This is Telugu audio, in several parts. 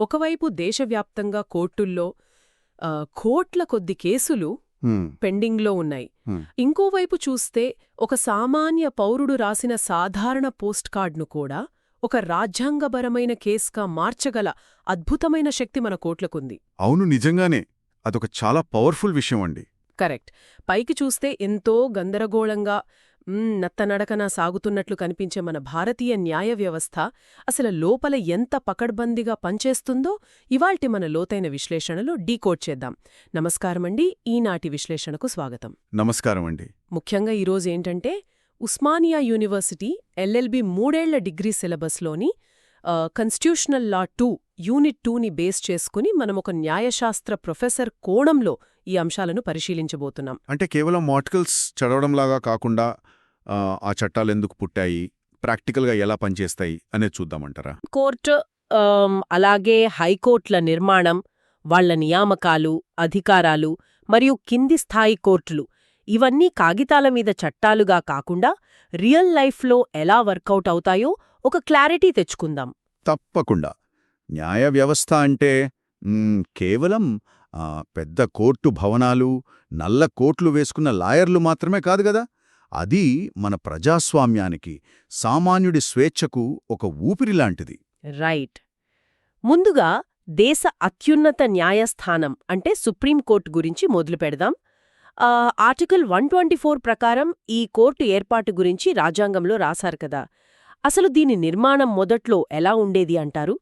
ఒకవైపు దేశవ్యాప్తంగా కోర్టుల్లో కోట్ల కొద్ది కేసులు పెండింగ్లో ఉన్నాయి. ఇంకోవైపు చూస్తే ఒక సామాన్య పౌరుడు రాసిన సాధారణ పోస్ట్ కార్డ్ను కూడా ఒక రాజ్యాంగపరమైన కేసుగా మార్చగల అద్భుతమైన శక్తి మన కోర్టులకుంది. అవును, నిజంగానే అదొక చాలా పవర్ఫుల్ విషయం అండి. కరెక్ట్. పైకి చూస్తే ఎంతో గందరగోళంగా నత్తనడకన సాగుతున్నట్లు కనిపించే మన భారతీయ న్యాయ వ్యవస్థ అసలు లోపల ఎంత పకడ్బందీగా పనిచేస్తుందో ఇవాల్టి మన లోతైన విశ్లేషణలో డీకోడ్ చేద్దాం. నమస్కారమండి, ఈనాటి విశ్లేషణకు స్వాగతం. నమస్కారమండి. ముఖ్యంగా ఈరోజు ఏంటంటే ఉస్మానియా యూనివర్సిటీ ఎల్ఎల్బి 3 ఏళ్ల డిగ్రీ సిలబస్లోని కాన్స్టిట్యూషనల్ లా 2 యూనిట్ 2ని బేస్ చేసుకుని మనం ఒక న్యాయశాస్త్ర ప్రొఫెసర్ కోణంలో ఈ అంశాలను పరిశీలించబోతున్నాం. అంటే కేవలం ఆర్టికల్స్ చదవడంలాగా కాకుండా ఆ చట్టాలెందుకు పుట్టాయి, ప్రాక్టికల్గా ఎలా పనిచేస్తాయి అనేది చూద్దామంటారా? కోర్టు అలాగే హైకోర్టుల నిర్మాణం, వాళ్ల నియామకాలు, అధికారాలు మరియు కింది స్థాయి కోర్టులు ఇవన్నీ కాగితాల మీద చట్టాలుగా కాకుండా రియల్ లైఫ్లో ఎలా వర్కౌట్ అవుతాయో ఒక క్లారిటీ తెచ్చుకుందాం. తప్పకుండా. న్యాయ వ్యవస్థ అంటే కేవలం పెద్ద కోర్టు భవనాలు, నల్ల కోట్లు వేసుకున్న లాయర్లు మాత్రమే కాదు గదా. అది మన ప్రజాస్వామ్యానికి, సామాన్యుడి స్వేచ్ఛకు ఒక ఊపిరిలాంటిది. రైట్. ముందుగా దేశ అత్యున్నత న్యాయస్థానం అంటే సుప్రీంకోర్టు గురించి మొదలుపెడదాం. ఆర్టికల్ 124 ప్రకారం ఈ కోర్టు ఏర్పాటు గురించి రాజ్యాంగంలో రాశారు కదా. అసలు దీని నిర్మాణం మొదట్లో ఎలా ఉండేది అంటారు?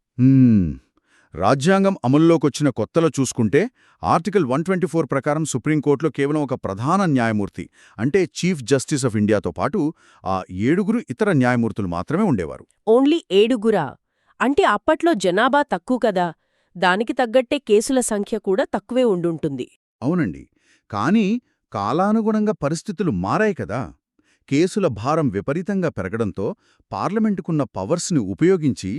రాజ్యాంగం అమల్లోకొచ్చిన కొత్తలో చూసుకుంటే ఆర్టికల్ 124 ప్రకారం సుప్రీంకోర్టులో కేవలం ఒక ప్రధాన న్యాయమూర్తి అంటే చీఫ్ జస్టిస్ ఆఫ్ ఇండియాతో పాటు 7 ఇతర న్యాయమూర్తులు మాత్రమే ఉండేవారు. ఓన్లీ 7? అంటే అప్పట్లో జనాభా తక్కువ కదా, దానికి తగ్గట్టే కేసుల సంఖ్య కూడా తక్కువే ఉండుంటుంది. అవునండి, కానీ కాలానుగుణంగా పరిస్థితులు మారాయి కదా. కేసుల భారం విపరీతంగా పెరగడంతో పార్లమెంటుకున్న పవర్స్ని ఉపయోగించి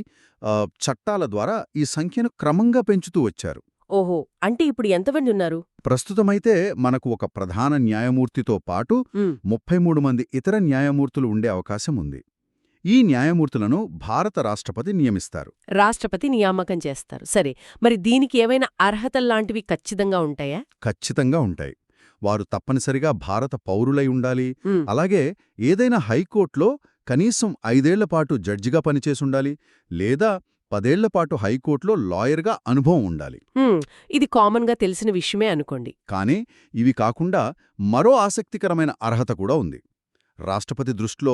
చట్టాల ద్వారా ఈ సంఖ్యను క్రమంగా పెంచుతూ వచ్చారు. ఓహో, అంటే ఇప్పుడు ఎంతమంది ఉన్నారు? ప్రస్తుతమైతే మనకు ఒక ప్రధాన న్యాయమూర్తితో పాటు 33 మంది ఇతర న్యాయమూర్తులు ఉండే అవకాశం ఉంది. ఈ న్యాయమూర్తులను భారత రాష్ట్రపతి నియమిస్తారు. రాష్ట్రపతి నియామకం చేస్తారు. సరే, మరి దీనికి ఏవైనా అర్హతల్లాంటివి ఖచ్చితంగా ఉంటాయా? ఖచ్చితంగా ఉంటాయి. వారు తప్పనిసరిగా భారత పౌరులై ఉండాలి. అలాగే ఏదైనా హైకోర్టులో కనీసం 5 ఏళ్లపాటు జడ్జిగా పనిచేసుండాలి, లేదా 10 ఏళ్లపాటు హైకోర్టులో లాయర్గా అనుభవం ఉండాలి. ఇది కామన్గా తెలిసిన విషయమే అనుకోండి. కానీ ఇవి కాకుండా మరో ఆసక్తికరమైన అర్హత కూడా ఉంది. రాష్ట్రపతి దృష్టిలో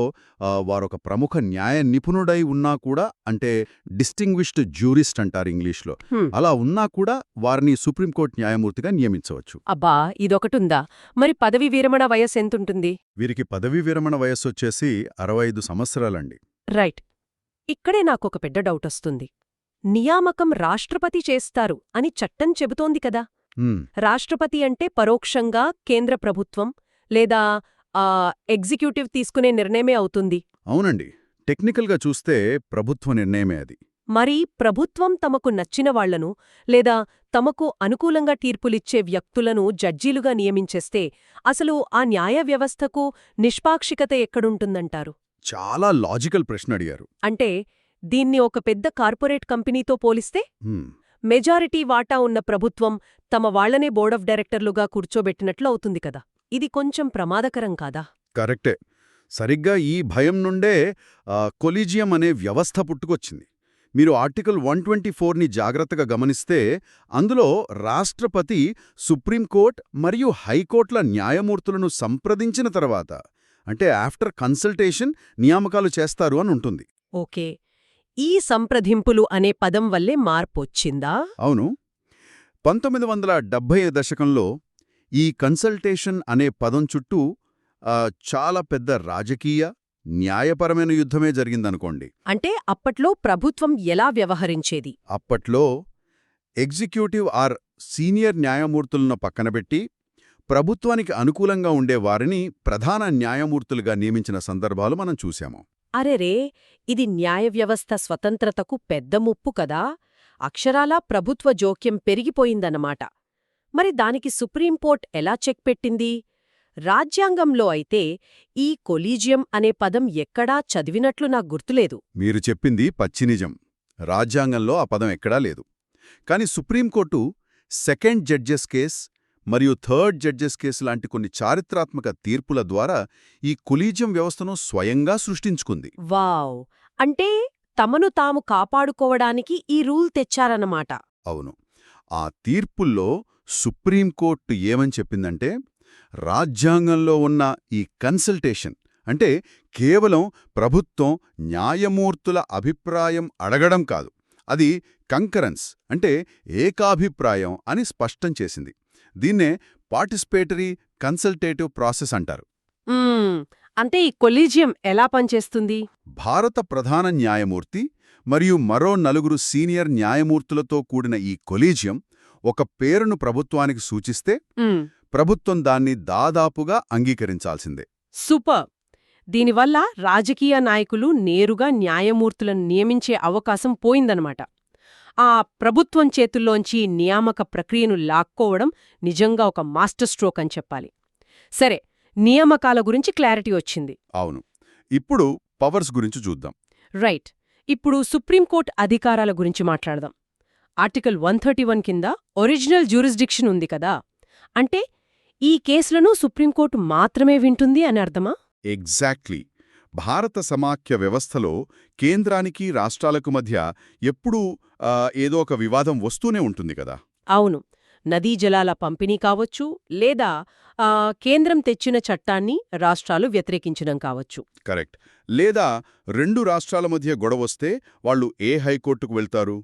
వారొక ప్రముఖ న్యాయ నిపుణుడై ఉన్నా కూడా, అంటే డిస్టింగ్విష్డ్ జ్యూరిస్ట్ అంటారు ఇంగ్లీష్లో, అలా ఉన్నా కూడా వారిని సుప్రీంకోర్టు న్యాయమూర్తిగా నియమించవచ్చు. అబ్బా, ఇదొకటుందా? మరి పదవీ విరమణ వయస్సు ఎంతుంటుంది? వీరికి పదవీ విరమణ వయస్సు వచ్చేసి 65 సంవత్సరాలండి. రైట్. ఇక్కడే నాకొక పెద్ద డౌటొస్తుంది. నియామకం రాష్ట్రపతి చేస్తారు అని చట్టం చెబుతోంది కదా. రాష్ట్రపతి అంటే పరోక్షంగా కేంద్ర ప్రభుత్వం లేదా ఎగ్జిక్యూటివ్ తీసుకునే నిర్ణయమే అవుతుంది. అవునండి, టెక్నికల్గా చూస్తే ప్రభుత్వ నిర్ణయమే అది. మరి ప్రభుత్వం తమకు నచ్చిన వాళ్లను లేదా తమకు అనుకూలంగా తీర్పులిచ్చే వ్యక్తులను జడ్జీలుగా నియమించేస్తే అసలు ఆ న్యాయ వ్యవస్థకు నిష్పాక్షికత ఎక్కడుంటుందంటారు? చాలా లాజికల్ ప్రశ్న అడిగారు. అంటే దీన్ని ఒక పెద్ద కార్పొరేట్ కంపెనీతో పోలిస్తే మెజారిటీ వాటా ఉన్న ప్రభుత్వం తమ వాళ్లనే బోర్డ్ ఆఫ్ డైరెక్టర్లుగా కూర్చోబెట్టినట్లు అవుతుంది కదా. ఇది కొంచెం ప్రమాదకరం కాదా? కరెక్టే. సరిగ్గా ఈ భయం నుండే కొలీజియం అనే వ్యవస్థ పుట్టుకొచ్చింది. మీరు ఆర్టికల్ 124ని జాగ్రత్తగా గమనిస్తే అందులో రాష్ట్రపతి సుప్రీంకోర్టు మరియు హైకోర్టుల న్యాయమూర్తులను సంప్రదించిన తర్వాత, అంటే ఆఫ్టర్ కన్సల్టేషన్, నియామకాలు చేస్తారు అని ఉంటుంది. ఓకే, ఈ సంప్రదింపులు అనే పదం వల్లే మార్పొచ్చిందా? అవును. 1970 దశకంలో ఈ కన్సల్టేషన్ అనే పదం చుట్టూ చాలా పెద్ద రాజకీయ, న్యాయపరమైన యుద్ధమే జరిగిందనుకోండి. అంటే అప్పట్లో ప్రభుత్వం ఎలా వ్యవహరించేది? అప్పట్లో ఎగ్జిక్యూటివ్ సీనియర్ న్యాయమూర్తులను పక్కనబెట్టి ప్రభుత్వానికి అనుకూలంగా ఉండేవారిని ప్రధాన న్యాయమూర్తులుగా నియమించిన సందర్భాలు మనం చూశాము. అరెరే, ఇది న్యాయ వ్యవస్థ స్వతంత్రతకు పెద్ద ముప్పు కదా. అక్షరాలా ప్రభుత్వ జోక్యం పెరిగిపోయిందన్నమాట. మరి దానికి సుప్రీంకోర్టు ఎలా చెక్ పెట్టింది? రాజ్యాంగంలో అయితే ఈ కొలీజియం అనే పదం ఎక్కడా చదివినట్లు నాకు గుర్తులేదు. మీరు చెప్పింది పచ్చినిజం. రాజ్యాంగంలో ఆ పదం ఎక్కడా లేదు. కానీ సుప్రీంకోర్టు సెకండ్ జడ్జెస్ కేస్ మరియు థర్డ్ జడ్జెస్ కేసు లాంటి కొన్ని చారిత్రాత్మక తీర్పుల ద్వారా ఈ కొలీజియం వ్యవస్థను స్వయంగా సృష్టించుకుంది. వావ్! అంటే తమను తాము కాపాడుకోవడానికి ఈ రూల్ తెచ్చారన్నమాట. అవును. ఆ తీర్పుల్లో సుప్రీంకోర్టు ఏమని చెప్పిందంటే, రాజ్యాంగంలో ఉన్న ఈ కన్సల్టేషన్ అంటే కేవలం ప్రభుత్వం న్యాయమూర్తుల అభిప్రాయం అడగడం కాదు, అది కంకరెన్స్ అంటే ఏకాభిప్రాయం అని స్పష్టం చేసింది. దీన్నే పార్టిసిపేటరీ కన్సల్టేటివ్ ప్రాసెస్ అంటారు. అంటే ఈ కొలీజియం ఎలా పనిచేస్తుంది? భారత ప్రధాన న్యాయమూర్తి మరియు మరో 4 సీనియర్ న్యాయమూర్తులతో కూడిన ఈ కొలీజియం ఒక పేరును ప్రభుత్వానికి సూచిస్తే ప్రభుత్వం దాన్ని దాదాపుగా అంగీకరించాల్సిందే. సూపర్! దీనివల్ల రాజకీయ నాయకులు నేరుగా న్యాయమూర్తులను నియమించే అవకాశం పోయిందనమాట. ఆ ప్రభుత్వం చేతుల్లోంచి నియామక ప్రక్రియను లాక్కోవడం నిజంగా ఒక మాస్టర్ స్ట్రోక్ అని చెప్పాలి. సరే, నియామకాల గురించి క్లారిటీ వచ్చింది. అవును. ఇప్పుడు పవర్స్ గురించి చూద్దాం. రైట్. ఇప్పుడు సుప్రీంకోర్టు అధికారాల గురించి మాట్లాడదాం. ఆర్టికల్ 131 కింద ఒరిజినల్ జ్యూరిస్డిక్షన్ ఉంది కదా, అంటే ఈ కేసులను సుప్రీంకోర్టు మాత్రమే వింటుంది అని అర్థమా? ఎగ్జాక్ట్లీ. భారత సమాఖ్య వ్యవస్థలో కేంద్రానికి రాష్ట్రాలకు మధ్య ఎప్పుడూ ఏదో ఒక వివాదం వస్తూనే ఉంటుంది కదా. అవును. నదీ జలాల పంపిణీ కావచ్చు, లేదా కేంద్రం తెచ్చిన చట్టాన్ని రాష్ట్రాలు వ్యతిరేకించడం కావచ్చు. కరెక్ట్. లేదా 2 రాష్ట్రాల మధ్య గొడవొస్తే వాళ్ళు ఏ హైకోర్టుకు వెళ్తారు?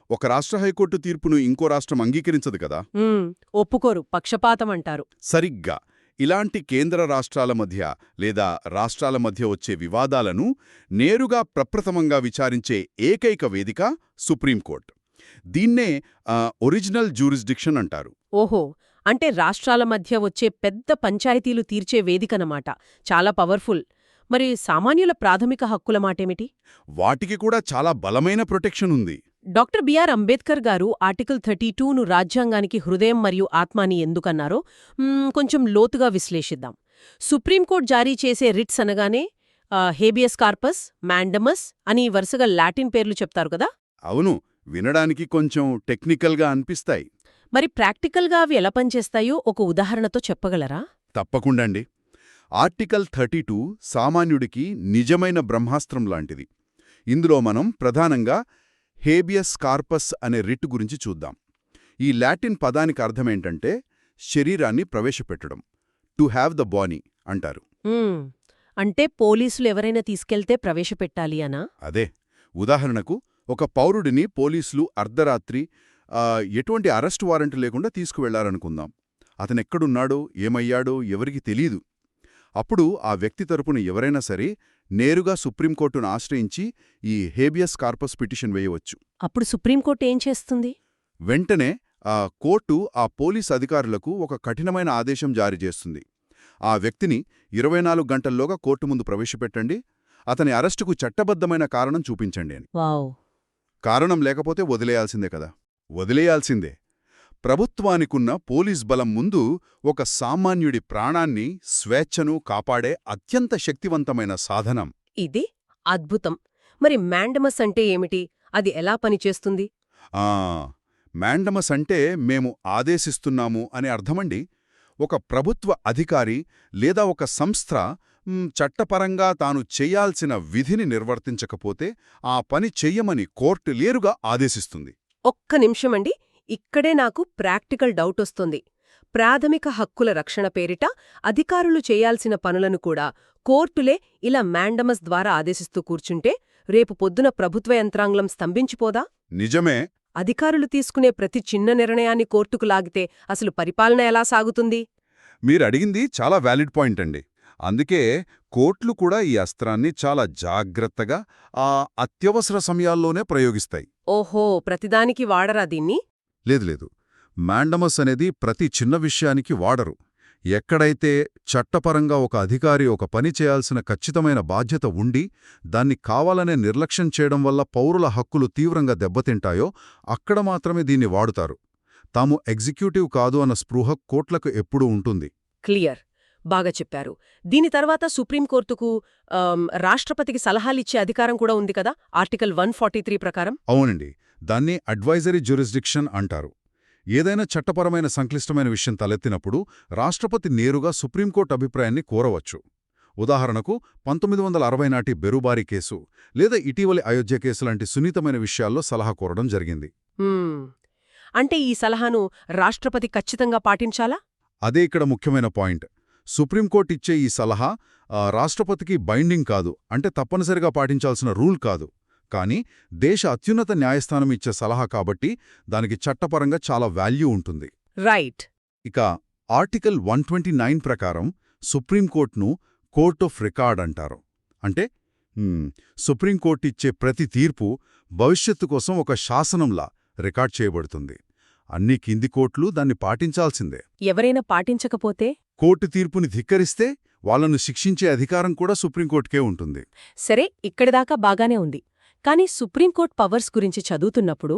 ఒక రాష్ట్ర హైకోర్టు తీర్పును ఇంకో రాష్ట్రం అంగీకరించదు కదా. ఒప్పుకోరు, పక్షపాతం అంటారు. సరిగ్గా ఇలాంటి కేంద్ర రాష్ట్రాల మధ్య లేదా రాష్ట్రాల మధ్య వచ్చే వివాదాలను నేరుగా ప్రప్రథమంగా విచారించే ఏకైక వేదిక సుప్రీంకోర్టు. దీన్నే ఒరిజినల్ జ్యూరిస్డిక్షన్ అంటారు. ఓహో, అంటే రాష్ట్రాల మధ్య వచ్చే పెద్ద పంచాయతీలు తీర్చే వేదికనమాట. చాలా పవర్ఫుల్. మరి సామాన్యుల ప్రాథమిక హక్కుల మాటేమిటి? వాటికి కూడా చాలా బలమైన ప్రొటెక్షన్ ఉంది. డాక్టర్ బిఆర్ అంబేద్కర్ గారు ఆర్టికల్ 32ను రాజ్యాంగానికి హృదయం మరియు ఆత్మ అని ఎందుకన్నారో కొంచెం లోతుగా విశ్లేషిద్దాం. సుప్రీంకోర్టు జారీ చేసే రిట్స్ అనగానే హేబియస్ కార్పస్, మాండమస్ అని వరుసగా లాటిన్ పేర్లు చెప్తారు కదా. అవును, వినడానికి కొంచెం టెక్నికల్గా అనిపిస్తాయి. మరి ప్రాక్టికల్గా అవి ఎలా పనిచేస్తాయో ఒక ఉదాహరణతో చెప్పగలరా? తప్పకుండాండి. ఆర్టికల్ 32 సామాన్యుడికి నిజమైన బ్రహ్మాస్త్రం లాంటిది. ఇందులో మనం ప్రధానంగా హేబియస్ కార్పస్ అనే రిట్ గురించి చూద్దాం. ఈ లాటిన్ పదానికి అర్థమేంటంటే శరీరాన్ని ప్రవేశపెట్టడం, టు హ్యావ్ ద బాడీ అంటారు. అంటే పోలీసులు ఎవరైనా తీసుకెళ్తే ప్రవేశపెట్టాలి అనా? అదే. ఉదాహరణకు ఒక పౌరుడిని పోలీసులు అర్ధరాత్రి ఎటువంటి అరెస్ట్ వారెంట్ లేకుండా తీసుకువెళ్లారనుకుందాం. అతనెక్కడున్నాడో, ఏమయ్యాడో ఎవరికి తెలీదు. అప్పుడు ఆ వ్యక్తి తరపున ఎవరైనా సరే నేరుగా సుప్రీంకోర్టును ఆశ్రయించి ఈ హేబియస్ కార్పస్ పిటిషన్ వేయవచ్చు. అప్పుడు సుప్రీంకోర్టు ఏం చేస్తుంది? వెంటనే కోర్టు ఆ పోలీస్ అధికారులకు ఒక కఠినమైన ఆదేశం జారీ చేస్తుంది. ఆ వ్యక్తిని 24 గంటల్లోగా కోర్టు ముందు ప్రవేశపెట్టండి, అతని అరెస్టుకు చట్టబద్ధమైన కారణం చూపించండి అని. కారణం లేకపోతే వదిలేయాల్సిందే కదా. వదిలేయాల్సిందే. ప్రభుత్వానికున్న పోలీస్ బలం ముందు ఒక సామాన్యుడి ప్రాణాన్ని, స్వేచ్ఛను కాపాడే అత్యంత శక్తివంతమైన సాధనం. ఇది అద్భుతం. మరి మాండమస్ అంటే ఏమిటి? అది ఎలా పనిచేస్తుంది? మాండమస్ అంటే మేము ఆదేశిస్తున్నాము అనే అర్థమండి. ఒక ప్రభుత్వ అధికారి లేదా ఒక సంస్థ చట్టపరంగా తాను చెయ్యాల్సిన విధిని నిర్వర్తించకపోతే ఆ పని చెయ్యమని కోర్టు నేరుగా ఆదేశిస్తుంది. ఒక్క నిమిషమండి, ఇక్కడే నాకు ప్రాక్టికల్ డౌటొస్తుంది. ప్రాథమిక హక్కుల రక్షణ పేరిట అధికారులు చేయాల్సిన పనులను కూడా కోర్టులే ఇలా మాండమస్ ద్వారా ఆదేశిస్తూ కూర్చుంటే రేపు పొద్దున ప్రభుత్వ యంత్రాంగం స్తంభించిపోదా? నిజమే. అధికారులు తీసుకునే ప్రతి చిన్న నిర్ణయాన్ని కోర్టుకు లాగితే అసలు పరిపాలన ఎలా సాగుతుంది? మీరడిగింది చాలా వ్యాలిడ్ పాయింట్ అండి. అందుకే కోర్టులు కూడా ఈ అస్త్రాన్ని చాలా జాగ్రత్తగా అత్యవసర సమయాల్లోనే ప్రయోగిస్తాయి. ఓహో, ప్రతిదానికి వాడరా దీన్ని? లేదు. మాండమస్ అనేది ప్రతి చిన్న విషయానికి వాడరు. ఎక్కడైతే చట్టపరంగా ఒక అధికారి ఒక పని చేయాల్సిన ఖచ్చితమైన బాధ్యత ఉండి దాన్ని కావాలనే నిర్లక్ష్యం చేయడం వల్ల పౌరుల హక్కులు తీవ్రంగా దెబ్బతింటాయో అక్కడ మాత్రమే దీన్ని వాడుతారు. తాము ఎగ్జిక్యూటివ్ కాదు అన్న స్పృహ కోర్టులకు ఎప్పుడూ ఉంటుంది. క్లియర్. బాగా చెప్పారు. దీని తర్వాత సుప్రీంకోర్టుకు రాష్ట్రపతికి సలహాలిచ్చే అధికారం కూడా ఉంది కదా, ఆర్టికల్ 143 ప్రకారం? అవునండి. దాన్ని అడ్వైజరీ జ్యూరిస్డిక్షన్ అంటారు. ఏదైనా చట్టపరమైన సంక్లిష్టమైన విషయం తలెత్తినప్పుడు రాష్ట్రపతి నేరుగా సుప్రీంకోర్టు అభిప్రాయాన్ని కోరవచ్చు. ఉదాహరణకు 1960 నాటి బెరుబారీ కేసు లేదా ఇటీవలి అయోధ్య కేసు లాంటి సున్నితమైన విషయాల్లో సలహా కోరడం జరిగింది. అంటే ఈ సలహాను రాష్ట్రపతి ఖచ్చితంగా పాటించాలా? అదే ఇక్కడ ముఖ్యమైన పాయింట్. సుప్రీంకోర్టు ఇచ్చే ఈ సలహా రాష్ట్రపతికి బైండింగ్ కాదు, అంటే తప్పనిసరిగా పాటించాల్సిన రూల్ కాదు. కానీ దేశ అత్యున్నత న్యాయస్థానం ఇచ్చే సలహా కాబట్టి దానికి చట్టపరంగా చాలా వాల్యూ ఉంటుంది. రైట్. ఇక ఆర్టికల్ 129 ప్రకారం సుప్రీంకోర్టును కోర్ట్ ఆఫ్ రికార్డ్ అంటారు. అంటే సుప్రీంకోర్టు ఇచ్చే ప్రతి తీర్పు భవిష్యత్తు కోసం ఒక శాసనంలా రికార్డ్ చేయబడుతుంది. అన్ని కింది కోర్టులు దాన్ని పాటించాల్సిందే. ఎవరైనా పాటించకపోతే? కోర్టు తీర్పుని ధిక్కరిస్తే వాళ్లను శిక్షించే అధికారం కూడా సుప్రీంకోర్టుకే ఉంటుంది. సరే, ఇక్కడిదాకా బాగానే ఉంది. కానీ సుప్రీంకోర్టు పవర్స్ గురించి చదువుతున్నప్పుడు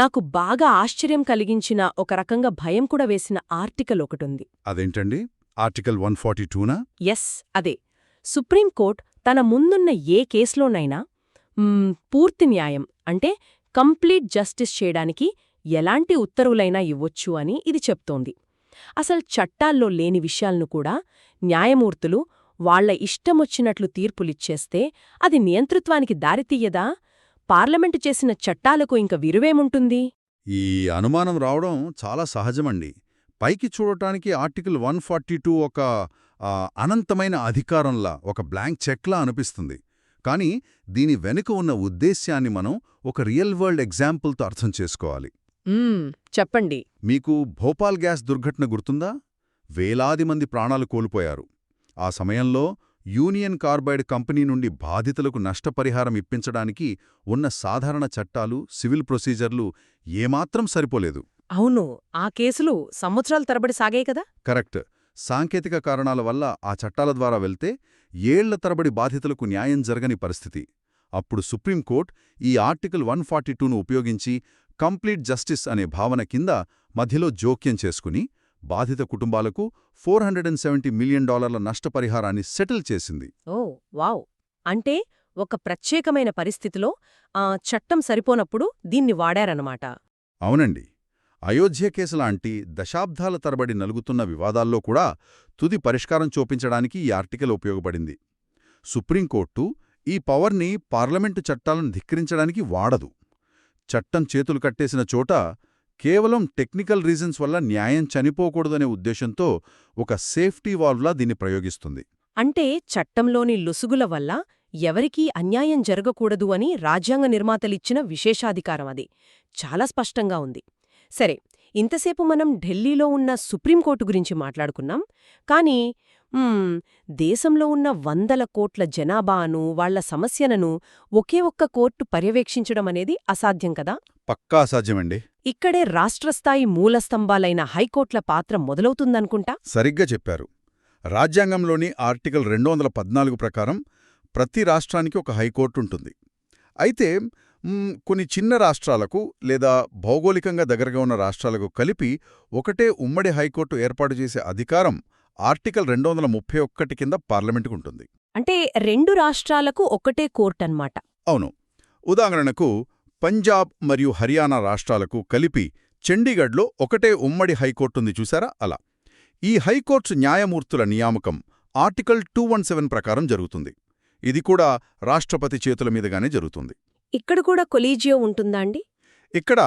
నాకు బాగా ఆశ్చర్యం కలిగించిన, ఒక రకంగా భయం కూడా వేసిన ఆర్టికల్ ఒకటుంది. అదేంటండి? ఆర్టికల్ 142నా? ఎస్, అదే. సుప్రీంకోర్టు తన ముందున్న ఏ కేసులోనైనా పూర్తి న్యాయం, అంటే కంప్లీట్ జస్టిస్ చేయడానికి ఎలాంటి ఉత్తర్వులైనా ఇవ్వొచ్చు అని ఇది చెప్తోంది. అసలు చట్టాల్లో లేని విషయాలను కూడా న్యాయమూర్తులు వాళ్ల ఇష్టమొచ్చినట్లు తీర్పులిచ్చేస్తే అది నియంతృత్వానికి దారితీయదా? పార్లమెంటు చేసిన చట్టాలకు ఇంక విరువేముంటుంది? ఈ అనుమానం రావడం చాలా సహజమండి. పైకి చూడటానికి ఆర్టికల్ 142 ఒక అనంతమైన అధికారంలా, ఒక బ్లాంక్ చెక్లా అనిపిస్తుంది. కానీ దీని వెనుక ఉన్న ఉద్దేశ్యాన్ని మనం ఒక రియల్ వరల్డ్ ఎగ్జాంపుల్తో అర్థం చేసుకోవాలి. చెప్పండి. మీకు భోపాల్ గ్యాస్ దుర్ఘటన గుర్తుందా? వేలాది మంది ప్రాణాలు కోల్పోయారు. ఆ సమయంలో యూనియన్ కార్బైడ్ కంపెనీ నుండి బాధితులకు నష్టపరిహారం ఇప్పించడానికి ఉన్న సాధారణ చట్టాలు, సివిల్ ప్రొసీజర్లు ఏమాత్రం సరిపోలేదు. అవును, ఆ కేసులు సంవత్సరాల తరబడి సాగాయి కదా? కరెక్ట్. సాంకేతిక కారణాల వల్ల ఆ చట్టాల ద్వారా వెళ్తే ఏళ్ల తరబడి బాధితులకు న్యాయం జరగని పరిస్థితి. అప్పుడు సుప్రీంకోర్టు ఈ ఆర్టికల్ 142ను ఉపయోగించి కంప్లీట్ జస్టిస్ అనే భావన కింద మధ్యలో జోక్యం చేసుకుని బాధిత కుటుంబాలకు $470 మిలియన్ నష్టపరిహారాన్ని సెటిల్ చేసింది. ఓ వావ్! అంటే ఒక ప్రత్యేకమైన పరిస్థితిలో చట్టం సరిపోనప్పుడు దీన్ని వాడారన్నమాట. అవునండి. అయోధ్య కేసులాంటి దశాబ్దాల తరబడి నలుగుతున్న వివాదాల్లో కూడా తుది పరిష్కారం చూపించడానికి ఈ ఆర్టికల్ ఉపయోగపడింది. సుప్రీంకోర్టు ఈ పవర్ని పార్లమెంటు చట్టాలను ధిక్కరించడానికి వాడదు. చట్టం చేతులు కట్టేసిన చోట కేవలం టెక్నికల్ రీజన్స్ వల్ల న్యాయం చనిపోకూడదనే ఉద్దేశంతో ఒక సేఫ్టీ వాల్వ్లా దీన్ని ప్రయోగిస్తుంది. అంటే చట్టంలోని లొసుగుల వల్ల ఎవరికీ అన్యాయం జరగకూడదు అని రాజ్యాంగ నిర్మాతలిచ్చిన విశేషాధికారం అది. చాలా స్పష్టంగా ఉంది. సరే, ఇంతసేపు మనం ఢిల్లీలో ఉన్న సుప్రీంకోర్టు గురించి మాట్లాడుకున్నాం. కానీ దేశంలో ఉన్న 100 కోట్ల జనాభాను, వాళ్ల సమస్యలను ఒకే ఒక్క కోర్టు పర్యవేక్షించడమనేది అసాధ్యం కదా? పక్కా అసాధ్యమండి. ఇక్కడే రాష్ట్రస్థాయి మూలస్తంభాలైన హైకోర్టుల పాత్ర మొదలవుతుందనుకుంటా. సరిగ్గా చెప్పారు. రాజ్యాంగంలోని ఆర్టికల్ 214 ప్రకారం ప్రతి రాష్ట్రానికి ఒక హైకోర్టు ఉంటుంది. అయితే కొన్ని చిన్న రాష్ట్రాలకు లేదా భౌగోళికంగా దగ్గరగా ఉన్న రాష్ట్రాలకు కలిపి ఒకటే ఉమ్మడి హైకోర్టు ఏర్పాటు చేసే అధికారం ఆర్టికల్ 231 కింద పార్లమెంటుకుంటుంది. అంటే 2 రాష్ట్రాలకు ఒకటే కోర్టన్నమాట. అవును. ఉదాహరణకు పంజాబ్ మరియు హర్యానా రాష్ట్రాలకు కలిపి చండీగఢ్లో ఒకటే ఉమ్మడి హైకోర్టుంది చూసారా? అలా ఈ హైకోర్టు న్యాయమూర్తుల నియామకం ఆర్టికల్ 217 ప్రకారం జరుగుతుంది. ఇది కూడా రాష్ట్రపతి చేతుల మీదుగానే జరుగుతుంది. ఇక్కడ కూడా కొలీజియో ఉంటుందా అండి? ఇక్కడ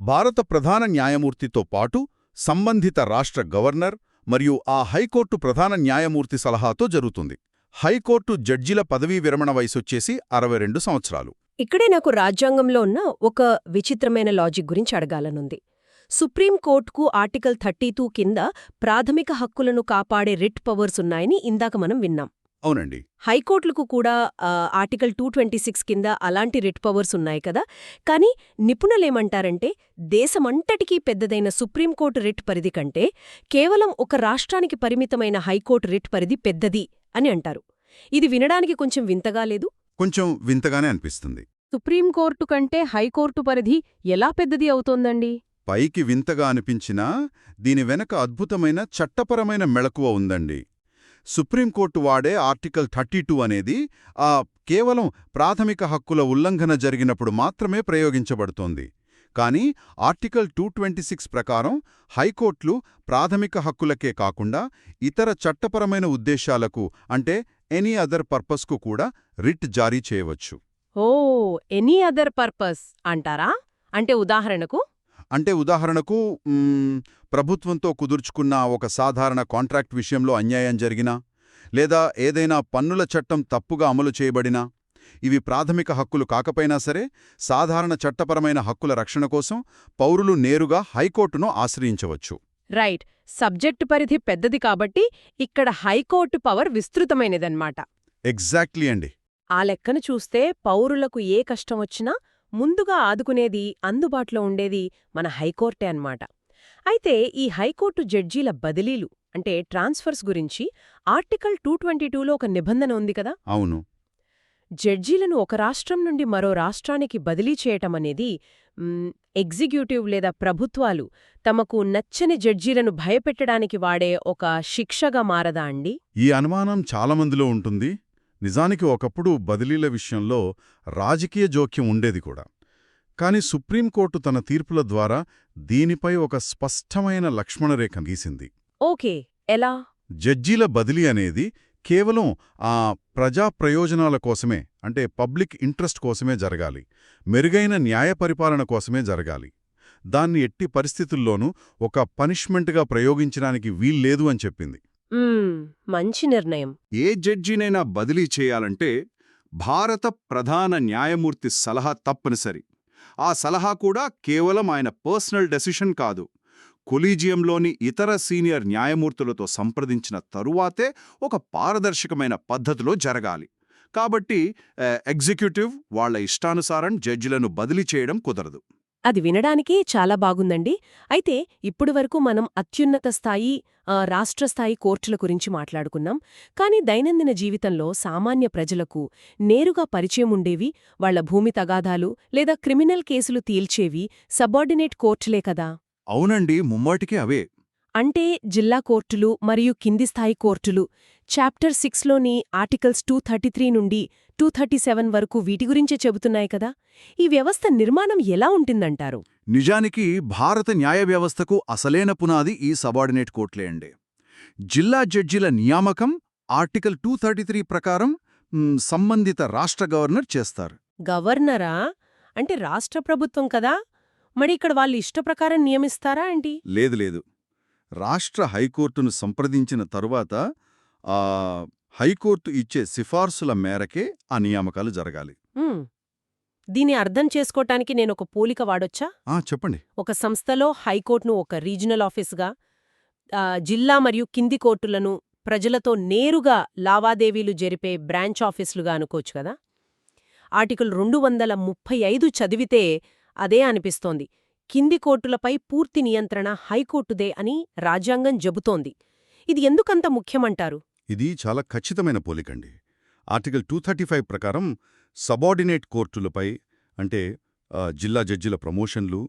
భారత ప్రధాన న్యాయమూర్తితో పాటు సంబంధిత రాష్ట్ర గవర్నర్ మరియు ఆ హైకోర్టు ప్రధాన న్యాయమూర్తి సలహాతో జరుగుతుంది. హైకోర్టు జడ్జిల పదవీ విరమణ వయసొచ్చేసి 62 సంవత్సరాలు. ఇక్కడే నాకు రాజ్యాంగంలో ఉన్న ఒక విచిత్రమైన లాజిక్ గురించి అడగాలనుంది. సుప్రీంకోర్టుకు ఆర్టికల్ 32 కింద ప్రాథమిక హక్కులను కాపాడే రిట్ పవర్స్ ఉన్నాయని ఇందాక మనం విన్నాం. అవునండి. హైకోర్టులకు కూడా ఆర్టికల్ 226 కింద అలాంటి రిట్ పవర్స్ ఉన్నాయి కదా. కానీ నిపుణులేమంటారంటే దేశమంతటికీ పెద్దదైన సుప్రీంకోర్టు రిట్ పరిధి కంటే కేవలం ఒక రాష్ట్రానికి పరిమితమైన హైకోర్టు రిట్ పరిధి పెద్దది అని అంటారు. ఇది వినడానికి కొంచెం వింతగా లేదు? కొంచెం వింతగానే అనిపిస్తుంది. సుప్రీంకోర్టు కంటే హైకోర్టు పరిధి ఎలా పెద్దది అవుతోందండి? పైకి వింతగా అనిపించినా దీని వెనక అద్భుతమైన చట్టపరమైన మెళకువ ఉందండి. సుప్రీంకోర్టు వాడే ఆర్టికల్ 32 అనేది కేవలం ప్రాథమిక హక్కుల ఉల్లంఘన జరిగినప్పుడు మాత్రమే ప్రయోగించబడుతోంది. కానీ ఆర్టికల్ 226 ప్రకారం హైకోర్టులు ప్రాథమిక హక్కులకే కాకుండా ఇతర చట్టపరమైన ఉద్దేశాలకు అంటే ఎనీ అదర్ పర్పస్కు కూడా రిట్ జారీ చేయవచ్చు. ఓ ఎనీ అదర్ పర్పస్ అంటారా? అంటే ఉదాహరణకు ప్రభుత్వంతో కుదుర్చుకున్న ఒక సాధారణ కాంట్రాక్ట్ విషయంలో అన్యాయం జరిగినా, లేదా ఏదైనా పన్నుల చట్టం తప్పుగా అమలు చేయబడినా, ఇవి ప్రాథమిక హక్కులు కాకపోయినా సరే సాధారణ చట్టపరమైన హక్కుల రక్షణ కోసం పౌరులు నేరుగా హైకోర్టును ఆశ్రయించవచ్చు. రైట్. సబ్జెక్టు పరిధి పెద్దది కాబట్టి ఇక్కడ హైకోర్టు పవర్ విస్తృతమైనదన్నమాట. ఎగ్జాక్ట్లీ అండి. ఆ లెక్కను చూస్తే పౌరులకు ఏ కష్టం వచ్చినా ముందుగా ఆదుకునేది, అందుబాటులో ఉండేది మన హైకోర్టే అన్నమాట. అయితే ఈ హైకోర్టు జడ్జీల బదిలీలు అంటే ట్రాన్స్ఫర్స్ గురించి ఆర్టికల్ 222లో ఒక నిబంధన ఉంది కదా? అవును. జడ్జీలను ఒక రాష్ట్రం నుండి మరో రాష్ట్రానికి బదిలీ చేయటమనేది ఎగ్జిక్యూటివ్ లేదా ప్రభుత్వాలు తమకు నచ్చని జడ్జీలను భయపెట్టడానికి వాడే ఒక శిక్షగా మారదా అండి? ఈ అనుమానం చాలామందిలో ఉంటుంది. నిజానికి ఒకప్పుడు బదిలీల విషయంలో రాజకీయ జోక్యం ఉండేది కూడా. కాని సుప్రీంకోర్టు తన తీర్పుల ద్వారా దీనిపై ఒక స్పష్టమైన లక్ష్మణరేఖ గీసింది. ఓకే, ఎలా? జడ్జీల బదిలీ అనేది కేవలం ప్రజా ప్రయోజనాల కోసమే, అంటే పబ్లిక్ ఇంట్రెస్ట్ కోసమే జరగాలి, మెరుగైన న్యాయ పరిపాలన కోసమే జరగాలి. దాన్ని ఎట్టి పరిస్థితుల్లోనూ ఒక పనిష్మెంట్గా ప్రయోగించడానికి వీల్లేదు అని చెప్పింది. మంచి నిర్ణయం. ఏ జడ్జినైనా బదిలీ చేయాలంటే భారత ప్రధాన న్యాయమూర్తి సలహా తప్పనిసరి. ఆ సలహా కూడా కేవలం ఆయన పర్సనల్ డెసిషన్ కాదు, కొలీజియంలోని ఇతర సీనియర్ న్యాయమూర్తులతో సంప్రదించిన తరువాతే ఒక పారదర్శకమైన పద్ధతిలో జరగాలి. కాబట్టి ఎగ్జిక్యూటివ్ వాళ్ల ఇష్టానుసారం జడ్జిలను బదిలీ చేయడం కుదరదు. అది వినడానికి చాలా బాగుందండి. అయితే ఇప్పటివరకు మనం అత్యున్నత స్థాయి, రాష్ట్రస్థాయి కోర్టుల గురించి మాట్లాడుకున్నాం. కానీ దైనందిన జీవితంలో సామాన్య ప్రజలకు నేరుగా పరిచయం ఉండేవి వాళ్ల భూమి తగాదాలు లేదా క్రిమినల్ కేసులు తేల్చేవి సబార్డినేట్ కోర్టులే కదా? అవునండి, ముమ్మాటికే అవే. అంటే జిల్లా కోర్టులు మరియు కింది స్థాయి కోర్టులు. చాప్టర్ 6లోని ఆర్టికల్స్ 233 నుండి 237 వరకు వీటి గురించే చెబుతున్నాయి కదా? ఈ వ్యవస్థ నిర్మాణం ఎలా ఉంటుందంటారు? నిజానికి భారత న్యాయ వ్యవస్థకు అసలైన పునాది ఈ సబార్డినేట్ కోర్టులే అండి. జిల్లా జడ్జిల నియామకం ఆర్టికల్ 233 ప్రకారం సంబంధిత రాష్ట్ర గవర్నర్ చేస్తారు. గవర్నరా? అంటే రాష్ట్ర ప్రభుత్వం కదా? మరి ఇక్కడ వాళ్ళు ఇష్టప్రకారం నియమిస్తారా ఏంటి? లేదు. రాష్ట్ర హైకోర్టును సంప్రదించిన తరువాత హైకోర్టు ఇచ్చే సిఫార్సుల మేరకే ఆ నియామకాలు జరగాలి. దీని అర్థం చేసుకోటానికి నేనొక పోలిక వాడొచ్చా? చెప్పండి. ఒక సంస్థలో హైకోర్టును ఒక రీజనల్ ఆఫీసుగా, జిల్లా మరియు కింది కోర్టులను ప్రజలతో నేరుగా లావాదేవీలు జరిపే బ్రాంచ్ ఆఫీసులుగా అనుకోవచ్చు కదా? ఆర్టికల్ 235 చదివితే అదే అనిపిస్తోంది. కింది కోర్టులపై పూర్తి నియంత్రణ హైకోర్టుదే అని రాజ్యాంగం చెబుతోంది. ఇది ఎందుకంత ముఖ్యమంటారు? ఇది చాలా ఖచ్చితమైన పోలికండి. ఆర్టికల్ 235 ప్రకారం సబార్డినేట్ కోర్టులపై, అంటే జిల్లా జడ్జిల ప్రమోషన్లు,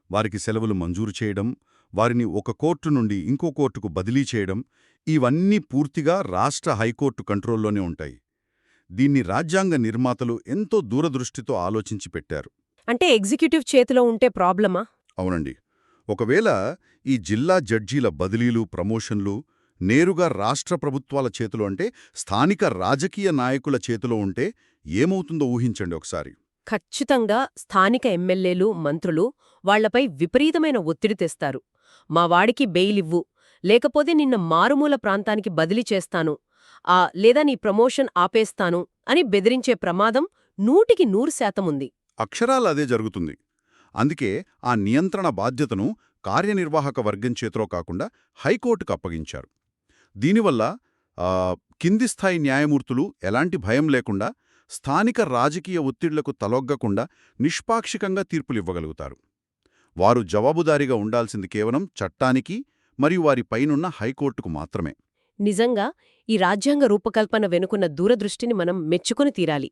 వారికి సెలవులు మంజూరు చేయడం, వారిని ఒక కోర్టు నుండి ఇంకో కోర్టుకు బదిలీ చేయడం, ఇవన్నీ పూర్తిగా రాష్ట్ర హైకోర్టు కంట్రోల్లోనే ఉంటాయి. దీన్ని రాజ్యాంగ నిర్మాతలు ఎంతో దూరదృష్టితో ఆలోచించి పెట్టారు. అంటే ఎగ్జిక్యూటివ్ చేతిలో ఉంటే ప్రాబ్లమా? అవునండి. ఒకవేళ ఈ జిల్లా జడ్జీల బదిలీలు, ప్రమోషన్లు నేరుగా రాష్ట్ర ప్రభుత్వాల చేతిలో, అంటే స్థానిక రాజకీయ నాయకుల చేతిలో ఉంటే ఏమవుతుందో ఊహించండి ఒకసారి. ఖచ్చితంగా స్థానిక ఎమ్మెల్యేలు, మంత్రులు వాళ్లపై విపరీతమైన ఒత్తిడి తెస్తారు. మా వాడికి బెయిలివ్వు, లేకపోతే నిన్న మారుమూల ప్రాంతానికి బదిలీ చేస్తాను, లేదా నీ ప్రమోషన్ ఆపేస్తాను అని బెదిరించే ప్రమాదం 100% ఉంది. అక్షరాలదే జరుగుతుంది. అందుకే ఆ నియంత్రణ బాధ్యతను కార్యనిర్వాహక వర్గం చేతిలో కాకుండా హైకోర్టుకు అప్పగించారు. దీనివల్ల కింది స్థాయి న్యాయమూర్తులు ఎలాంటి భయం లేకుండా, స్థానిక రాజకీయ ఒత్తిళ్లకు తలొగ్గకుండా నిష్పాక్షికంగా తీర్పులివ్వగలుగుతారు. వారు జవాబుదారీగా ఉండాల్సింది కేవలం చట్టానికి మరియు వారి పైనున్న హైకోర్టుకు మాత్రమే. నిజంగా ఈ రాజ్యాంగ రూపకల్పన వెనుకున్న దూరదృష్టిని మనం మెచ్చుకొని తీరాలి.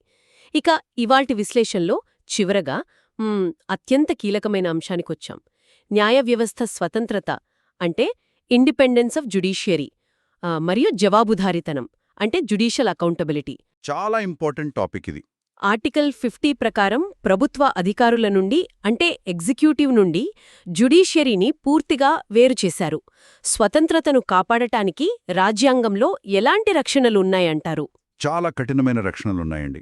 ఇక ఇవాల్టి విశ్లేషణలో చివరగా అత్యంత కీలకమైన అంశానికొచ్చాం. న్యాయ వ్యవస్థ స్వతంత్రత అంటే ఇండిపెండెన్స్ ఆఫ్ జ్యుడిషియరీ మరియు జవాబుదారీతనం అంటే జ్యుడిషియల్ అకౌంటబిలిటీ. చాలా ఇంపార్టెంట్ టాపిక్ ఇది. ఆర్టికల్ 50 ప్రకారం ప్రభుత్వ అధికారుల నుండి అంటే ఎగ్జిక్యూటివ్ నుండి జ్యుడీషియరీని పూర్తిగా వేరుచేశారు. స్వతంత్రతను కాపాడటానికి రాజ్యాంగంలో ఎలాంటి రక్షణలున్నాయంటారు? చాలా కఠినమైన రక్షణలున్నాయండి.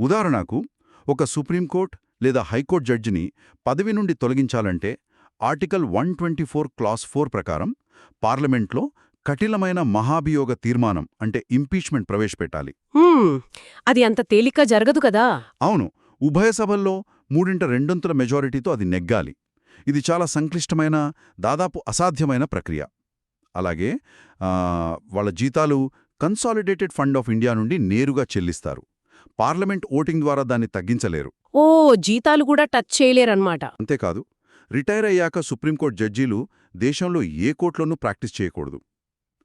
ఉదాహరణకు, ఒక సుప్రీంకోర్టు లేదా హైకోర్టు జడ్జిని పదవి నుండి తొలగించాలంటే ఆర్టికల్ 124 క్లాస్ 4 ప్రకారం పార్లమెంట్లో కఠినమైన మహాభియోగ తీర్మానం అంటే ఇంపీచ్మెంట్ ప్రవేశపెట్టాలి. అది అంత తేలిక జరగదు కదా? అవును, ఉభయ సభల్లో 3/2 మెజారిటీతో అది నెగ్గాలి. ఇది చాలా సంక్లిష్టమైన, దాదాపు అసాధ్యమైన ప్రక్రియ. అలాగే వాళ్ళ జీతాలు కన్సాలిడేటెడ్ ఫండ్ ఆఫ్ ఇండియా నుండి నేరుగా చెల్లిస్తారు. పార్లమెంట్ ఓటింగ్ ద్వారా దాన్ని తగ్గించలేరు. జీతాలు కూడా టచ్ చేయలేరన్నమాట. అంతేకాదు, రిటైర్ అయ్యాక సుప్రీంకోర్టు జడ్జీలు దేశంలో ఏ కోర్టులోనూ ప్రాక్టీస్ చేయకూడదు.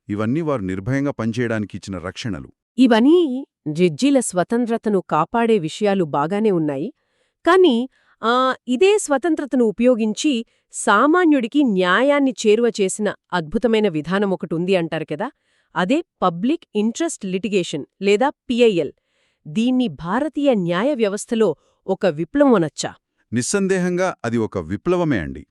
ఇవన్నీ వారు నిర్భయంగా పనిచేయడానికి ఇచ్చిన రక్షణలు. ఇవన్నీ జడ్జీల స్వతంత్రతను కాపాడే విషయాలు బాగానే ఉన్నాయి. కానీ ఇదే స్వతంత్రతను ఉపయోగించి సామాన్యుడికి న్యాయాన్ని చేరువ చేసిన అద్భుతమైన విధానమొకటుంది అంటారు కదా, అదే పబ్లిక్ ఇంట్రెస్ట్ లిటిగేషన్ లేదా పిఐఎల్. దీన్ని భారతీయ న్యాయ వ్యవస్థలో ఒక విప్లవం అనొచ్చా? నిస్సందేహంగా అది ఒక విప్లవమే అండి.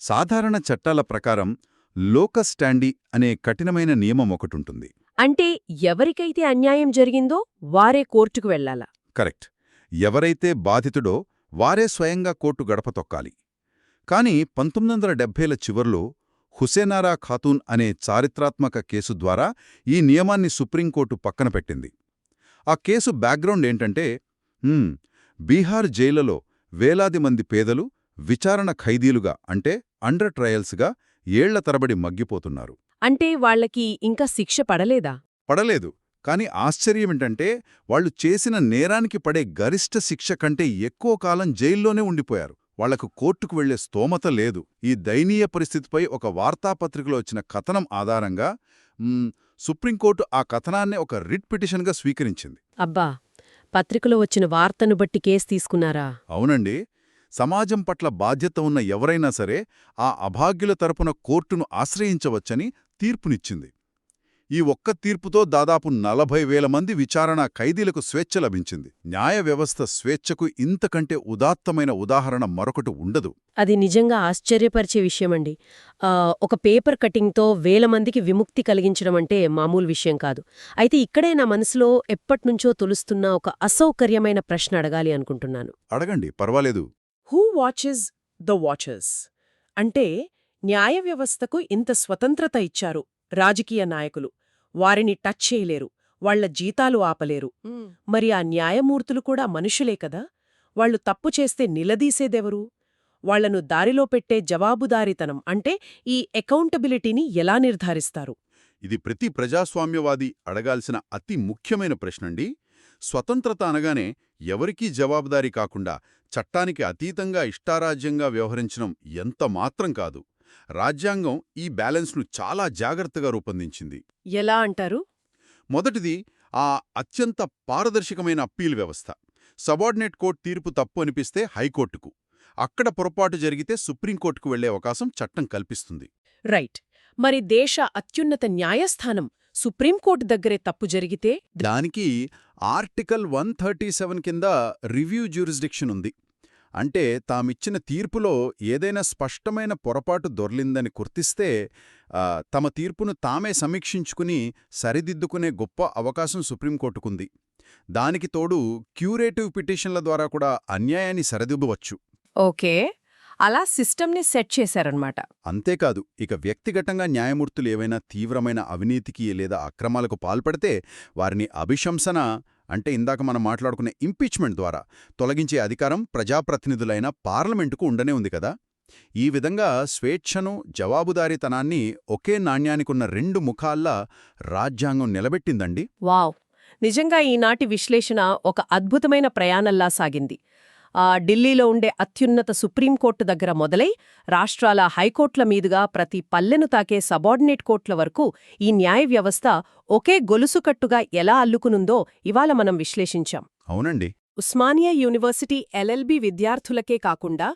సాధారణ చట్టాల ప్రకారం లోకస్ స్టాండీ అనే కఠినమైన నియమం ఒకటుంటుంది. అంటే ఎవరికైతే అన్యాయం జరిగిందో వారే కోర్టుకు వెళ్లాలా? కరెక్ట్. ఎవరైతే బాధితుడో వారే స్వయంగా కోర్టు గడప తొక్కాలి. కాని 1970ల చివర్లో హుసేనారా ఖాతూన్ అనే చారిత్రాత్మక కేసు ద్వారా ఈ నియమాన్ని సుప్రీంకోర్టు పక్కన పెట్టింది. ఆ కేసు బ్యాక్గ్రౌండ్ ఏంటంటే, బీహార్ జైళ్లలో వేలాది మంది పేదలు విచారణ ఖైదీలుగా అంటే అండర్ ట్రయల్స్గా ఏళ్ల తరబడి మగ్గిపోతున్నారు. అంటే వాళ్లకి ఇంకా శిక్ష పడలేదా? పడలేదు. కాని ఆశ్చర్యమేంటంటే వాళ్లు చేసిన నేరానికి పడే గరిష్ట శిక్ష కంటే ఎక్కువ కాలం జైల్లోనే ఉండిపోయారు. వాళ్లకు కోర్టుకు వెళ్లే స్తోమత లేదు. ఈ దయనీయ పరిస్థితిపై ఒక వార్తాపత్రికలో వచ్చిన కథనం ఆధారంగా సుప్రీంకోర్టు ఆ కథనాన్నే ఒక రిట్ పిటిషన్గా స్వీకరించింది. అబ్బా, పత్రికలో వచ్చిన వార్తను బట్టి కేసు తీసుకున్నారా? అవునండి. సమాజం పట్ల బాధ్యత ఉన్న ఎవరైనా సరే ఆ అభాగ్యుల తరపున కోర్టును ఆశ్రయించవచ్చని తీర్పునిచ్చింది. ఈ ఒక్క తీర్పుతో దాదాపు 40,000 మంది విచారణ ఖైదీలకు స్వేచ్ఛ లభించింది. న్యాయ వ్యవస్థ స్వేచ్ఛకు ఇంతకంటే ఉదాత్తమైన ఉదాహరణ మరొకటి ఉండదు. అది నిజంగా ఆశ్చర్యపరిచే విషయమండి. ఒక పేపర్ కటింగ్తో 1000 మందికి విముక్తి కలిగించడం అంటే మామూలు విషయం కాదు. అయితే ఇక్కడే నా మనసులో ఎప్పట్నుంచో తొలుస్తున్న ఒక అసౌకర్యమైన ప్రశ్న అడగాలి అనుకుంటున్నాను. అడగండి, పర్వాలేదు. Who watches the watchers? అంటే న్యాయ వ్యవస్థకు ఇంత స్వతంత్రత ఇచ్చారు రాజకీయ నాయకులు. వారిని టచ్ చేయలేరు, వాళ్ల జీతాలు ఆపలేరు. మరి ఆ న్యాయమూర్తులు కూడా మనుషులే కదా? వాళ్లు తప్పు చేస్తే నిలదీసేదెవరు? వాళ్లను దారిలో పెట్టే జవాబుదారీతనం అంటే ఈ అకౌంటబిలిటీని ఎలా నిర్ధారిస్తారు? ఇది ప్రతి ప్రజాస్వామ్యవాది అడగాల్సిన అతి ముఖ్యమైన ప్రశ్నండి. స్వతంత్రత అనగానే ఎవరికీ జవాబుదారీ కాకుండా చట్టానికి అతీతంగా ఇష్టారాజ్యంగా వ్యవహరించడం ఎంత మాత్రం కాదు. రాజ్యాంగం ఈ బ్యాలెన్స్ను చాలా జాగ్రత్తగా రూపొందించింది. ఎలా అంటారు? మొదటిది ఆ అత్యంత పారదర్శకమైన అప్పీల్ వ్యవస్థ. సబార్డినేట్ కోర్టు తీర్పు తప్పు అనిపిస్తే హైకోర్టుకు, అక్కడ పొరపాటు జరిగితే సుప్రీంకోర్టుకు వెళ్లే అవకాశం చట్టం కల్పిస్తుంది. రైట్. మరి దేశ అత్యున్నత న్యాయస్థానం సుప్రీంకోర్టు దగ్గరే తప్పు జరిగితే దానికి ఆర్టికల్ 137 కింద రివ్యూ జ్యూరిస్డిక్షన్ ఉంది. అంటే తామిచ్చిన తీర్పులో ఏదైనా స్పష్టమైన పొరపాటు దొర్లిందని గుర్తిస్తే తమ తీర్పును తామే సమీక్షించుకుని సరిదిద్దుకునే గొప్ప అవకాశం సుప్రీంకోర్టుకుంది. దానికి తోడు క్యూరేటివ్ పిటిషన్ల ద్వారా కూడా అన్యాయాన్ని సరిదిద్దవచ్చు. ఓకే, అలా సిస్టమ్ని సెట్ చేశారన్నమాట. అంతేకాదు, ఇక వ్యక్తిగతంగా న్యాయమూర్తులు ఏవైనా తీవ్రమైన అవినీతికి లేదా అక్రమాలకు పాల్పడితే వారిని అభిశంసన అంటే ఇందాక మనం మాట్లాడుకునే ఇంపీచ్మెంట్ ద్వారా తొలగించే అధికారం ప్రజాప్రతినిధులైన పార్లమెంటుకు ఉండనే ఉంది కదా. ఈ విధంగా స్వేచ్ఛను, జవాబుదారీతనాన్ని ఒకే నాణ్యానికున్న 2 ముఖాల్లా రాజ్యాంగం నిలబెట్టిందండి. వావ్, నిజంగా ఈనాటి విశ్లేషణ ఒక అద్భుతమైన ప్రయాణంలా సాగింది. ఢిల్లీలో ఉండే అత్యున్నత సుప్రీంకోర్టు దగ్గర మొదలై రాష్ట్రాల హైకోర్టుల మీదుగా ప్రతి పల్లెను తాకే సబార్డినేట్ కోర్టుల వరకు ఈ న్యాయ వ్యవస్థ ఒకే గొలుసుకట్టుగా ఎలా అల్లుకునుందో ఇవాళ మనం విశ్లేషించాం. అవునండి. ఉస్మానియా యూనివర్సిటీ LLB విద్యార్థులకే కాకుండా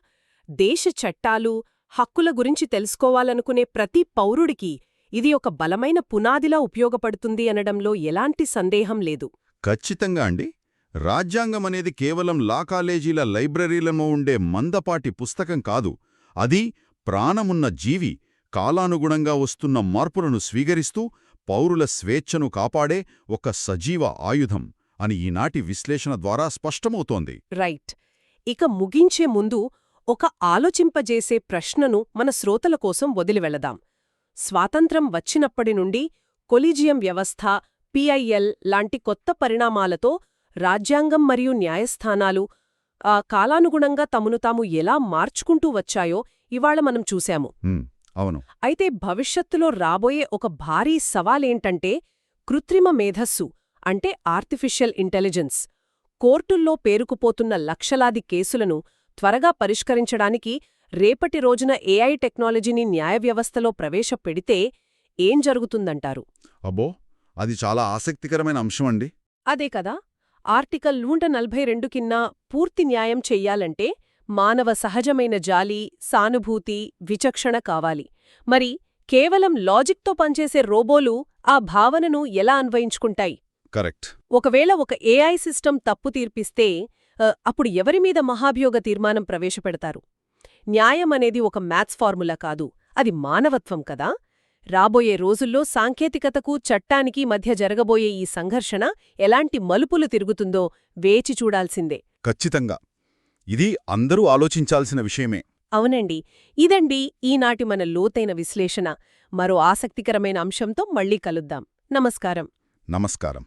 దేశ చట్టాలు, హక్కుల గురించి తెలుసుకోవాలనుకునే ప్రతి పౌరుడికి ఇది ఒక బలమైన పునాదిలా ఉపయోగపడుతుంది అనడంలో ఎలాంటి సందేహం లేదు. ఖచ్చితంగా అండి. రాజ్యాంగం అనేది కేవలం లా కాలేజీల లైబ్రరీలలో ఉండే మందపాటి పుస్తకం కాదు. అది ప్రాణమున్న జీవి, కాలానుగుణంగా వస్తున్న మార్పులను స్వీకరిస్తూ పౌరుల స్వేచ్ఛను కాపాడే ఒక సజీవ ఆయుధం అని ఈనాటి విశ్లేషణ ద్వారా స్పష్టమవుతోంది. రైట్. ఇక ముగించే ముందు ఒక ఆలోచింపజేసే ప్రశ్నను మన శ్రోతల కోసం వదిలివెళదాం. స్వాతంత్ర్యం వచ్చినప్పటి నుండి కొలీజియం వ్యవస్థ, పిఐఎల్ లాంటి కొత్త పరిణామాలతో రాజ్యాంగం మరియు న్యాయస్థానాలు కాలానుగుణంగా తమను తాము ఎలా మార్చుకుంటూ వచ్చాయో ఇవాళ మనం చూశాము. అవును. అయితే భవిష్యత్తులో రాబోయే ఒక భారీ సవాలేంటంటే కృత్రిమ మేధస్సు, అంటే ఆర్టిఫిషియల్ ఇంటెలిజెన్స్. కోర్టుల్లో పేరుకుపోతున్న లక్షలాది కేసులను త్వరగా పరిష్కరించడానికి రేపటి రోజున ఏఐ టెక్నాలజీని న్యాయ వ్యవస్థలో ప్రవేశపెడితే ఏం జరుగుతుందంటారు? అబ్బో, అది చాలా ఆసక్తికరమైన అంశమండి. అదే కదా. ఆర్టికల్ 142 కింద పూర్తి న్యాయం చెయ్యాలంటే మానవ సహజమైన జాలి, సానుభూతి, విచక్షణ కావాలి. మరి కేవలం లాజిక్తో పనిచేసే రోబోలు ఆ భావనను ఎలా అన్వయించుకుంటాయి? కరెక్ట్. ఒకవేళ ఒక ఏఐ సిస్టమ్ తప్పు తీర్పిస్తే అప్పుడు ఎవరిమీద మహాభియోగ తీర్మానం ప్రవేశపెడతారు? న్యాయం అనేది ఒక మ్యాథ్స్ ఫార్ములా కాదు, అది మానవత్వం కదా. రాబోయే రోజుల్లో సాంకేతికతకు, చట్టానికి మధ్య జరగబోయే ఈ సంఘర్షణ ఎలాంటి మలుపులు తిరుగుతుందో వేచి చూడాల్సిందే. ఖచ్చితంగా. ఇది అందరూ ఆలోచించాల్సిన విషయమే. అవునండి. ఇదండి ఈనాటి మన లోతైన విశ్లేషణ. మరో ఆసక్తికరమైన అంశంతో మళ్ళీ కలుద్దాం. నమస్కారం. నమస్కారం.